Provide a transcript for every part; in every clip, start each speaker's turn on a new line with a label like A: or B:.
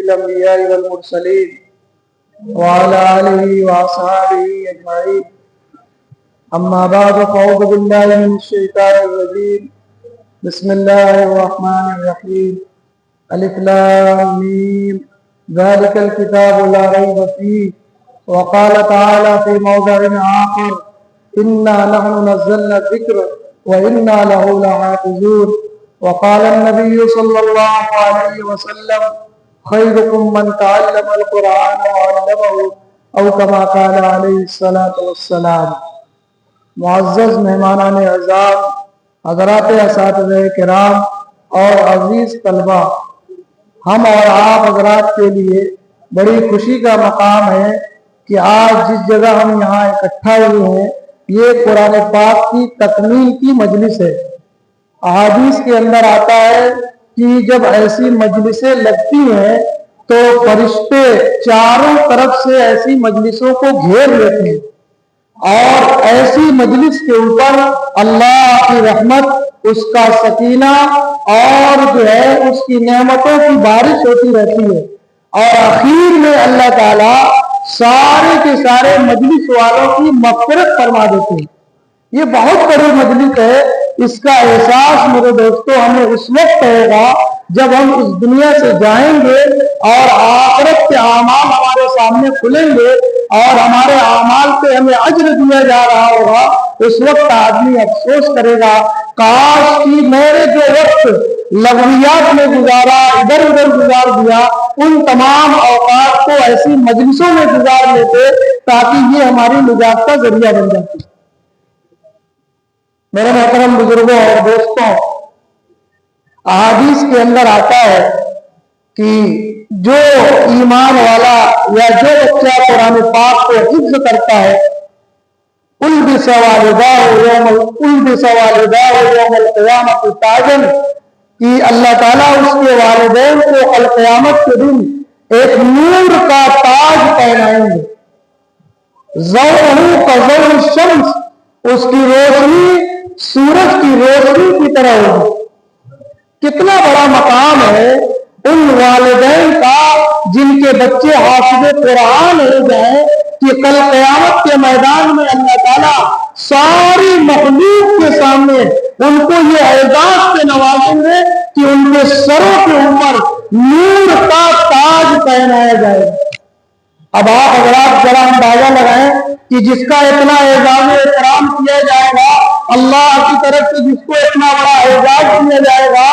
A: الأنبياء والمرسلين وعلى آله وأصحابه أجمعين. أما بعد فأعوذ بالله من الشيطان الرجيم. بسم الله الرحمن الرحيم. ألف لام ميم ذلك الكتاب لا ريب فيه. وقال تعالى في موضع آخر إنا نحن نزلنا الذكر وإنا له لحافظون. وقال النبي صلى الله عليه وسلم خيركم من تعلم القرآن وعلمه أو كما قال عليه الصلاة والسلام. معزز مہمانان اعزام، حضرات اساتذہ کرام اور عزیز طلبہ، ہم اور آپ حضرات کے لیے بڑی خوشی کا مقام ہے کہ آج جس جگہ ہم یہاں اکٹھا ہوئے ہیں یہ قرآن پاک کی تکمیل کی مجلس ہے. احادیث کے اندر آتا ہے کہ جب ایسی مجلسیں لگتی ہیں تو فرشتے چاروں طرف سے ایسی مجلسوں کو گھیر لیتے ہیں اور ایسی مجلس کے اوپر اللہ کی رحمت، اس کا سکینہ اور جو ہے اس کی نعمتوں کی بارش ہوتی رہتی ہے اور آخر میں اللہ تعالیٰ سارے کے سارے مجلس والوں کی مغفرت فرما دیتے ہیں. یہ بہت بڑی مجلس ہے. اس کا احساس میرے دوستو ہمیں اس وقت ہوگا جب ہم اس دنیا سے جائیں گے اور آخرت کے اعمال ہمارے سامنے کھلیں گے اور ہمارے اعمال پہ ہمیں اجر دیا جا رہا ہوگا. اس وقت آدمی افسوس کرے گا کاش کہ میرے جو وقت لغویات میں گزارا، ادھر ادھر گزار دیا، ان تمام اوقات کو ایسی مجلسوں میں گزار لیتے تاکہ یہ ہماری نجات کا ذریعہ بن جاتی. میرے محترم بزرگوں اور دوستوں، احادیث کے اندر آتا ہے کہ جو ایمان والا یا جو بچہ قرآن پاک کو حفظ کرتا ہے البس والداہ یوم القیامت تاجن، کہ اللہ تعالیٰ اس کے والدین کو القیامت کے دن ایک نور کا تاج پہنائیں گے. ضوءہ کضوء الشمس، اس کی روشنی سورج کی روشنی کی طرح ہوگی. کتنا بڑا مقام ہے ان والدین کا جن کے بچے حافظ قرآن ہو جائیں کہ کل قیامت کے میدان میں اللہ تعالیٰ ساری مخلوق کے سامنے ان کو یہ اعزاز سے نوازیں گے کہ ان کے سروں کے اوپر نور کا تاج پہنایا جائے گا. اب آپ حضرات ذرا اندازہ لگائیں کہ جس کا اتنا اعزاز احترام کیا جائے گا، اللہ کی طرف سے جس کو اتنا بڑا اعزاز دیا جائے گا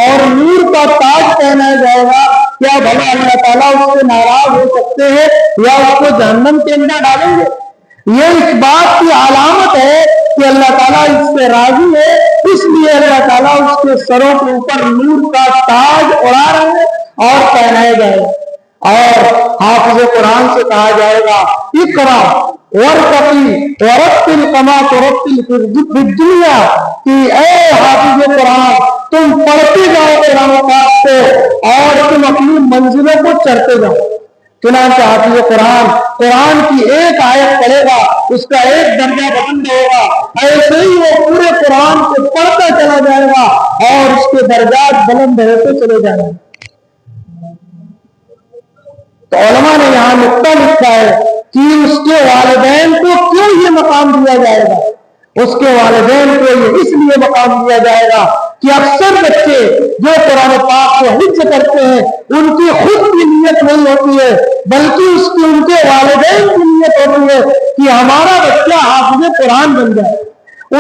A: اور نور کا تاج پہنایا جائے گا، کیا بھلا اللہ تعالیٰ اس سے ناراض ہو سکتے ہیں یا اس کو جہنم کے اندر ڈالیں گے؟ یہ اس بات کی علامت ہے کہ اللہ تعالیٰ اس سے راضی ہے، اس لیے اللہ تعالیٰ اس کے سروں کے اوپر نور کا تاج اڑا رہے ہیں اور پہنائے جائے گا. اور حافظ قرآن سے کہا جائے گا اقرا ورتقی ورتل کما ترتل فی الدنیا، کہ اے حافظ قرآن تم پڑھتے جاؤ قرآن پاک کو اور تم اپنی منزلوں کو چڑھتے جاؤ. چنانچہ حافظ قرآن کی ایک آیت پڑھے گا، اس کا ایک درجہ بلند ہوگا، ایسے ہی وہ پورے قرآن کو پڑھتا چلا جائے گا اور اس کے درجات بلند ہوتے چلے جائیں گے. تو علماء نے یہاں نقطہ لکھا ہے کہ اس کے والدین کو کیوں یہ مقام دیا جائے گا. اس کے والدین کو یہ اس لیے مقام دیا جائے گا کہ اکثر بچے جو قرآن پاک کو حفظ کرتے ہیں ان کی خود کی نیت نہیں ہوتی ہے بلکہ ان کے والدین کی نیت ہوتی ہے کہ ہمارا بچہ حافظ قرآن بن جائے.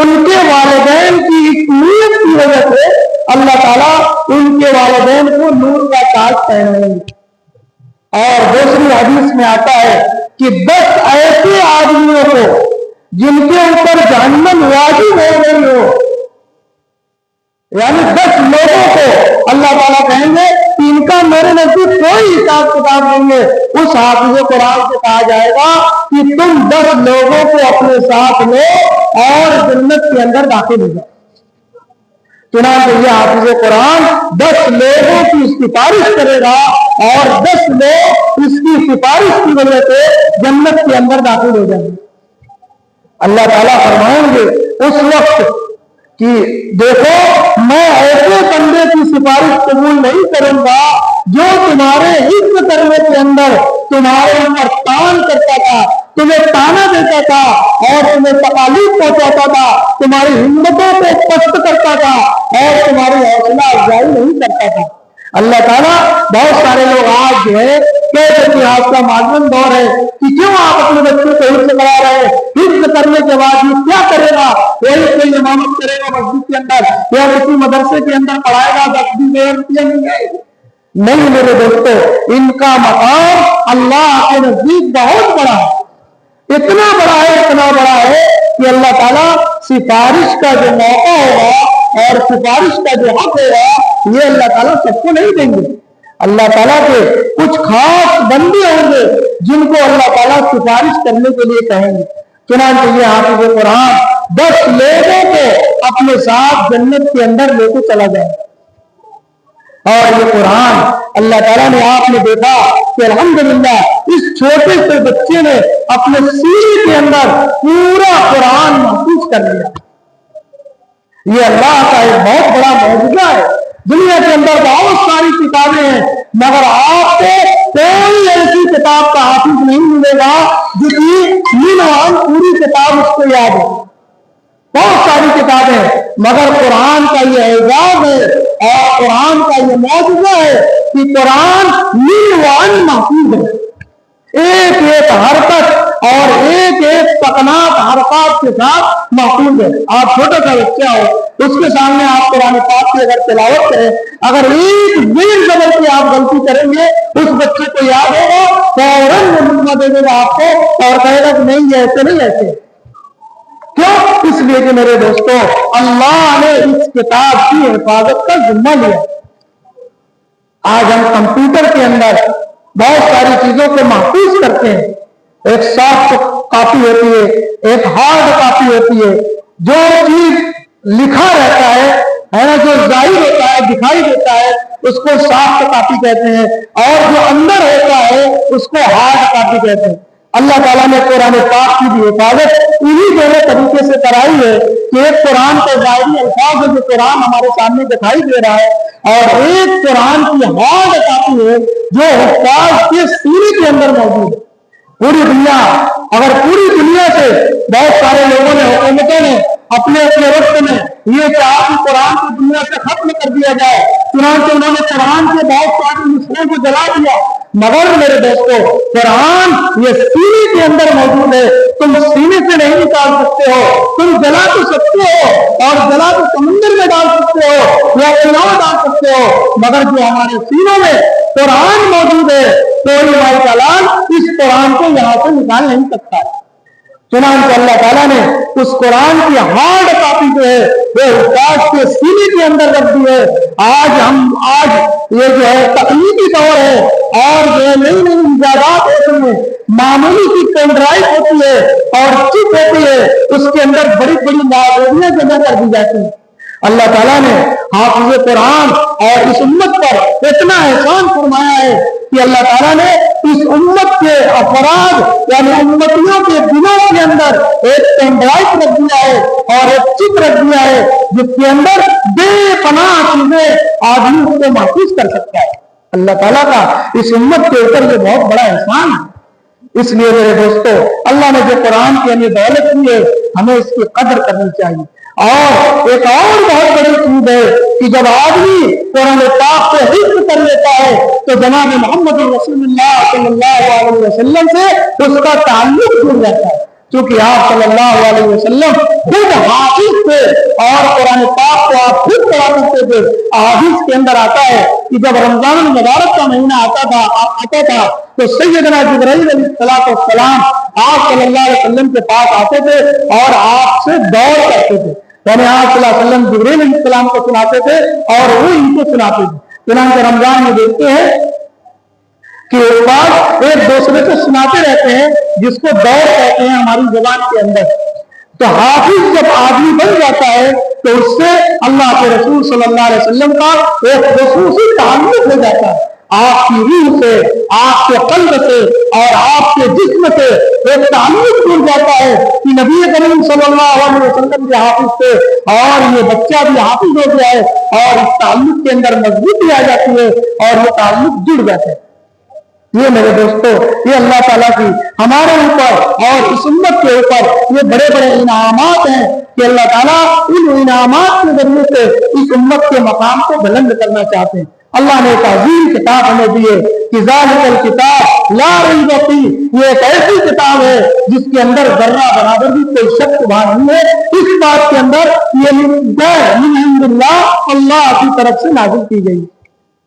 A: ان کے والدین کی اس نیت کی وجہ سے اللہ تعالیٰ ان کے والدین کو نور کا تاج پہنائیں گے. اور دوسری حدیث میں آتا ہے کہ 10 ایسے آدمیوں کو جن کے اوپر جہنم واجب ہو گئی ہو، یعنی 10 لوگوں کو اللہ تعالیٰ کہیں گے کہ ان کا میرے نزدیک کوئی حساب کتاب نہیں ہے. اس حافظ قرآن سے کہا جائے گا کہ تم 10 لوگوں کو اپنے ساتھ لو اور جنت کے اندر داخل ہو جاؤ. چنانچہ یہ حافظ قرآن 10 لوگوں کی سفارش کرے گا اور 10 لوگ اس کی سفارش کی وجہ سے جنت کے اندر داخل ہو جائیں گے. اللہ تعالیٰ فرمائیں گے اس وقت کہ دیکھو میں ایسے بندے کی سفارش قبول نہیں کروں گا جو تمہارے حفظ تمہارے اوپر تان کرتا تھا، تمہیں تانا دیتا تھا اور تمہیں تکالیف پہنچاتا تھا، تمہاری ہمتوں کو پست کرتا تھا اور تمہاری حوصلہ افزائی نہیں کرتا تھا۔ اللہ تعالیٰ بہت سارے لوگ آج جو ہے کہتے کہ آج کا ماڈرن دور ہے کہ کیوں آپ اپنے بچوں کو حفظ کرا رہے ہیں، حفظ کرنے کے بعد یہ کیا کرے گا، کوئی امامت کرے گا مسجد کے اندر یا کسی مدرسے کے اندر پڑھائے گا، 10 دن نہیں میرے دوستو، ان کا مقام اللہ کے نزدیک بہت بڑا ہے، اتنا بڑا ہے کہ اللہ تعالیٰ سفارش کا جو موقع ہوگا اور سفارش کا جو حق ہوگا یہ اللہ تعالیٰ سب کو نہیں دیں گے۔ اللہ تعالیٰ کے کچھ خاص بندے ہوں گے جن کو اللہ تعالیٰ سفارش کرنے کے لیے کہیں گے۔ چنانچہ یہ حافظ قرآن 10 لوگوں کو اپنے ساتھ جنت کے اندر لے کے چلا جائے، اور یہ قرآن اللہ تعالیٰ نے آپ نے دیکھا کہ الحمدللہ اس چھوٹے سے بچے نے اپنے سینے کے اندر پورا قرآن محفوظ کر لیا۔ یہ اللہ کا ایک بہت بڑا معجزہ ہے۔ دنیا کے اندر بہت ساری کتابیں ہیں مگر آپ کو کوئی ایسی کتاب کا حافظ نہیں ملے گا جس کی نینوان پوری کتاب اس کو یاد ہے۔ بہت ساری کتابیں مگر قرآن کا یہ اعجاز ہے اور قرآن کا یہ معجزہ ہے کہ قرآن نینوان محفوظ ہے، ایک ایک حرکت اور ایک ایک سکنات حرکات کے ساتھ محفوظ ہے۔ آپ چھوٹا سا بچہ ہو، اس کے سامنے آپ قرآن پاک کی اگر تلاوت کریں، اگر ایک زیر زبر کی آپ غلطی کریں گے اس بچے کو یاد ہوگا، فوراً وہ نمبر دے دے گا آپ کو اور کہے گا کہ نہیں یہ ایسے نہیں ایسے۔ کیوں؟ اس لیے کہ میرے دوستو اللہ نے اس کتاب کی حفاظت کا ذمہ لیا۔ آج ہم کمپیوٹر کے اندر بہت ساری چیزوں کو محفوظ کرتے ہیں، ایک سافٹ کاپی ہوتی ہے، ایک ہارڈ کاپی ہوتی ہے، جو چیز لکھا رہتا ہے جو ظاہر ہوتا ہے دکھائی دیتا ہے اس کو سافٹ کاپی کہتے ہیں، اور جو اندر ہوتا ہے اس کو ہارڈ کاپی کہتے ہیں۔ اللہ تعالیٰ نے قرآن پاک کی بھی حفاظت انہی دونوں طریقے سے کرائی ہے کہ ایک قرآن کے ظاہری الفاظ ہے جو قرآن ہمارے سامنے دکھائی دے رہا ہے، اور ایک قرآن کی ہارڈ کاپی ہے جو حفاظ کے سینے کے اندر موجود ہے۔ پوری دنیا، اگر پوری دنیا سے بہت سارے لوگوں نے، حکومتوں نے اپنے وقت میں یہ چاہا کہ قرآن کو دنیا سے ختم کر دیا جائے، چنانچہ انہوں نے قرآن کے بہت سارے نسخوں کو جلا دیا، مگر میرے دوستو قرآن یہ سینے کے اندر موجود ہے، تم سینے سے نہیں نکال سکتے ہو، تم جلا تو سکتے ہو اور جلا تو سمندر میں ڈال سکتے ہو یا چناؤ ڈال سکتے ہو، مگر جو ہمارے سینوں میں قرآن موجود ہے کوئی مائی کلام اس قرآن کو یہاں سے نکال نہیں سکتا ہے۔ چنانچہ اللہ تعالیٰ نے اس قرآن کی ہارڈ کاپی جو ہے وہ حفاظ کے سینے کے اندر رکھ دی ہے۔ آج یہ جو ہے تکنیکی دور ہے اور جو ہے نئی نئی ایجادات ہوتی ہیں، معمولی سی پین ڈرائیو ہوتی ہے اور چپ ہوتی ہے، اس کے اندر بڑی بڑی لائبریریاں جمع کر دی جاتی ہیں۔ اللہ تعالیٰ نے حافظ قرآن اور اس امت پر اتنا احسان فرمایا ہے کہ اللہ تعالیٰ نے اس امت کے افراد یعنی امتیوں کے دلوں کے اندر ایک پین ڈرائیو رکھ دیا ہے اور ایک چپ رکھ دیا ہے جس کے اندر بے پناہ چیزیں آدمی اس کو محفوظ کر سکتا ہے۔ اللہ تعالیٰ کا اس امت کے اوپر یہ بہت بڑا احسان ہے۔ اس لیے میرے دوستو اللہ نے جو قرآن کی ہمیں دولت دی ہے ہمیں اس کی قدر کرنی چاہیے۔ اور ایک اور بہت بڑی چیز ہے کہ جب آدمی قرآن پاک کو حفظ کر لیتا ہے تو جناب محمد رسول اللہ صلی اللہ علیہ وسلم سے اس کا تعلق جڑ جاتا ہے، کیونکہ آپ صلی اللہ علیہ وسلم خود حافظ تھے اور قرآن پاک کو آپ خود پڑھا کرتے تھے۔ حافظ کے اندر آتا ہے کہ جب رمضان المبارک کا مہینہ آتا تھا تو سیدنا جبرائیل علیہ السلام آپ صلی اللہ علیہ وسلم کے پاس آتے تھے اور آپ سے دور کرتے تھے، یعنی آپ صلی اللہ علیہ وسلم جبرائیل علیہ السلام کو سناتے تھے اور وہ ان کو سناتے تھے۔ چنانچہ رمضان میں دیکھتے ہیں کہ استاد ایک دوسرے کو سناتے رہتے ہیں جس کو دور کہتے ہیں ہماری زبان کے اندر۔ تو حافظ جب آدمی بن جاتا ہے تو اس سے اللہ کے رسول صلی اللہ علیہ وسلم کا ایک خصوصی تعلق ہو جاتا ہے، آپ کی روح سے، آپ کے قلب سے اور آپ کے جسم سے ایک تعلق جڑ جاتا ہے کہ نبی کریم صلی اللہ علیہ وسلم کے حافظ تھے اور یہ بچہ بھی حافظ ہو گیا ہے اور اس تعلق کے اندر مضبوطی آ جاتی ہے اور یہ تعلق جڑ جاتا ہے۔ یہ میرے دوستو، یہ اللہ تعالیٰ کی ہمارے اوپر اور اس امت کے اوپر یہ بڑے بڑے انعامات ہیں کہ اللہ تعالیٰ ان انعامات کے ذریعے سے اس امت کے مقام کو بلند کرنا چاہتے ہیں۔ اللہ نے ایک عظیم کتاب ہمیں دیے کہ ذالک الکتاب لا ریب فیہ، یہ ایک ایسی کتاب ہے جس کے اندر ذرہ برابر بھی کوئی شک شبہ نہیں ہے۔ اس بات کے اندر یہ من عند اللہ، اللہ کی طرف سے نازل کی گئی۔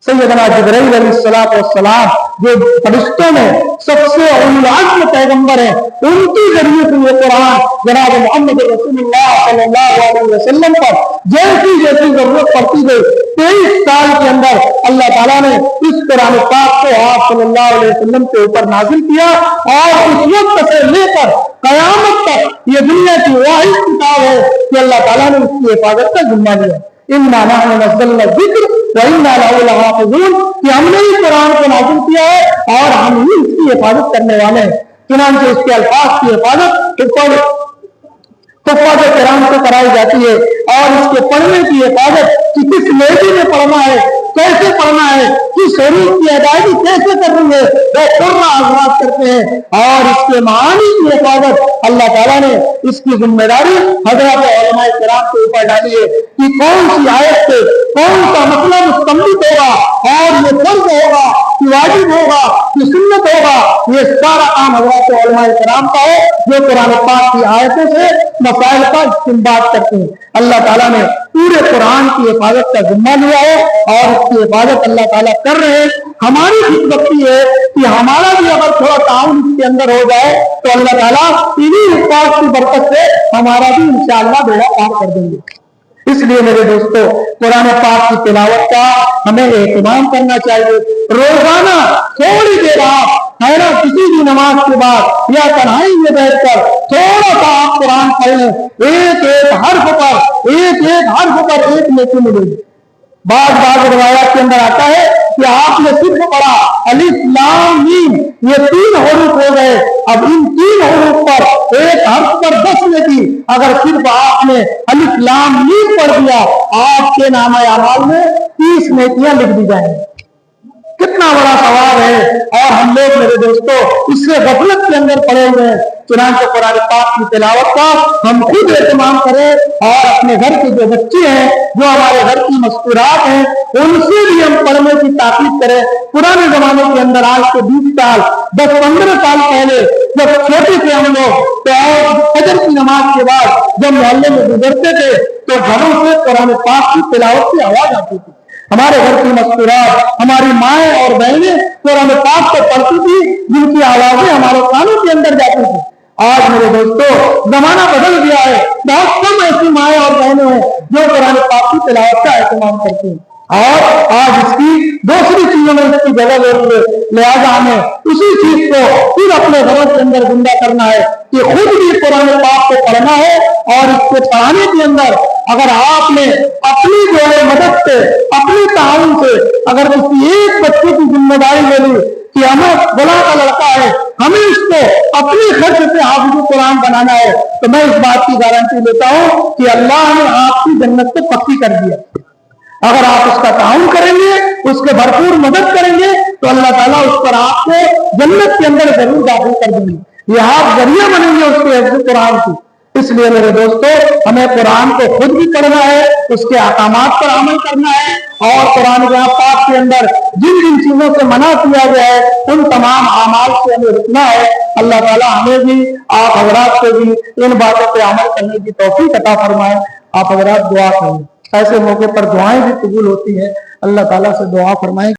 A: سیدنا جبرائیل علیہ السلام جو فرشتوں میں سب سے اولو العزم پیغمبر ہیں، ان کے ذریعے سے یہ قرآن جناب محمد رسول اللہ صلی اللہ علیہ وسلم پر جیسی جیسی ضرورت پڑتی گئی، 23 سال کے اندر اللہ تعالیٰ نے اس قرآن پاک کو آپ صلی اللہ علیہ وسلم کے اوپر نازل کیا، اور اس وقت سے لے کر قیامت تک یہ دنیا کی واحد کتاب ہے کہ اللہ تعالیٰ نے اس کی حفاظت کا ذمہ لیا۔ اِنَّا نَحْنُ نَزَّلْنَا الذِّكْرَ وَإِنَّا لَهُ لَحَافِظُونَ، کہ ہم نے اس قرآن کو نازل کیا ہے اور ہم ہی اس کی حفاظت کرنے والے ہیں۔ چنانچہ اس کے الفاظ کی حفاظت حفاظ کرام سے کرائی جاتی ہے، اور اس کے پڑھنے کی حفاظت کہ کس لہجے میں پڑھنا ہے، کیسے پڑھنا ہے، کس حروف کی ادائیگی کیسے کرنی ہے، وہ قرآن حضرات کرتے ہیں، اور اس کے معانی کی حفاظت اللہ تعالیٰ نے اس کی ذمہ داری حضرات علماء کرام کے اوپر ڈالی ہے کہ کون سی آیت سے کون سا مسئلہ مستنبط ہوگا، اور یہ فرض ہوگا کہ واجب ہوگا کہ سنت ہوگا، یہ سارا کام حضرات علماء کرام کا ہے جو قرآن پاک کی آیتوں سے مسائل کا استنباط کرتے ہیں۔ اللہ تعالیٰ نے پورے قرآن کی حفاظت کا ذمہ لیا ہے، اور اس کی حفاظت اللہ تعالیٰ کر رہے ہیں۔ ہماری خدمت ہے کہ ہمارا بھی اگر تھوڑا تعاون اس کے اندر ہو جائے تو اللہ تعالیٰ انہی حفاظت کی برکت سے ہمارا بھی انشاءاللہ بیڑا پار کر دیں گے۔ اس لیے میرے دوستو، قرآن پاک کی تلاوت کا ہمیں اہتمام کرنا چاہیے۔ روزانہ تھوڑی دیر آپ ہے نا، کسی بھی نماز کے بعد یا تنہائی میں بیٹھ کر تھوڑا سا آپ قرآن پڑھیں، ایک ایک حرف پر ایک نیکی ملے گی۔ بعض روایات کے اندر آتا ہے کہ آپ نے صرف پڑھا الف لام میم، یہ 3 حروف ہو گئے، اب ان 3 حروف پر ایک حرف پر 10 نیکی۔ اگر صرف آپ نے الف لام میم پڑھ دیا، آپ کے نامہ اعمال میں 30 نیکیاں لکھ دی جائیں۔ کتنا بڑا ثواب ہے، اور ہم لوگ میرے دوستو اس سے غفلت کے اندر پڑے ہوئے ہیں۔ چنانچہ قرآن پاک کی تلاوت کا ہم خود اہتمام کریں، اور اپنے گھر کے جو بچے ہیں، جو ہمارے گھر کی مستورات ہیں، ان سے بھی ہم پڑھنے کی تاکید کریں۔ پرانے زمانے کے اندر آج سے 20 سال 10-15 سال پہلے جب چھوٹے تھے ہم لوگ، تو فجر کی نماز کے بعد جب محلے میں گزرتے تھے تو گھروں سے قرآن پاک کی تلاوت کی آواز آتی تھی۔ ہمارے گھر کی مستورات، ہماری مائیں اور بہنیں قرآن پاک کو پڑھتی تھی، جن کی آوازیں ہمارے کانوں کے اندر جاتی تھی۔ آج میرے دوستو زمانہ بدل گیا ہے، بہت کم ایسی مائیں اور بہنیں ہیں جو قرآن پاک کی تلاوت کا اہتمام کرتی ہیں، اور آج اس کی دوسری چیزوں میں اس کی جگہ لے رہی ہے۔ لہٰذا ہمیں اسی چیز کو پھر اپنے گھروں کے اندر زندہ کرنا ہے کہ خود بھی قرآن پاک کو پڑھنا ہے، اور اس کو پڑھانے کے اندر اگر آپ نے اپنی جو ہے مدد سے، اپنی تعاون سے اگر کسی ایک بچے کی ذمہ داری لے لی کہ ہمیں فلاں کا لڑکا ہے، ہمیں اس کو اپنی خرچ سے حافظ قرآن بنانا ہے، تو میں اس بات کی گارنٹی لیتا ہوں کہ اللہ نے آپ کی جنت کو پکی کر دیا۔ اگر آپ اس کا تعاون کریں گے، اس کے بھرپور مدد کریں گے، تو اللہ تعالیٰ اس پر آپ کو جنت کے اندر ضرور داخل کر دیں گے۔ یہ آپ ذریعہ بنیں گے اس کے حفظ قرآن کی۔ اس لیے میرے دوستو ہمیں قرآن کو خود بھی پڑھنا ہے، اس کے احکامات پر عمل کرنا ہے، اور قرآن پاک کے اندر جن جن چیزوں سے منع کیا گیا ہے ان تمام اعمال سے ہمیں رکنا ہے۔ اللہ تعالیٰ ہمیں بھی آپ حضرات سے بھی ان باتوں پہ عمل کرنے کی توفیق عطا فرمائے۔ آپ حضرات دعا کریں، ایسے موقع پر دعائیں بھی قبول ہوتی ہیں۔ اللہ تعالیٰ سے دعا فرمائیں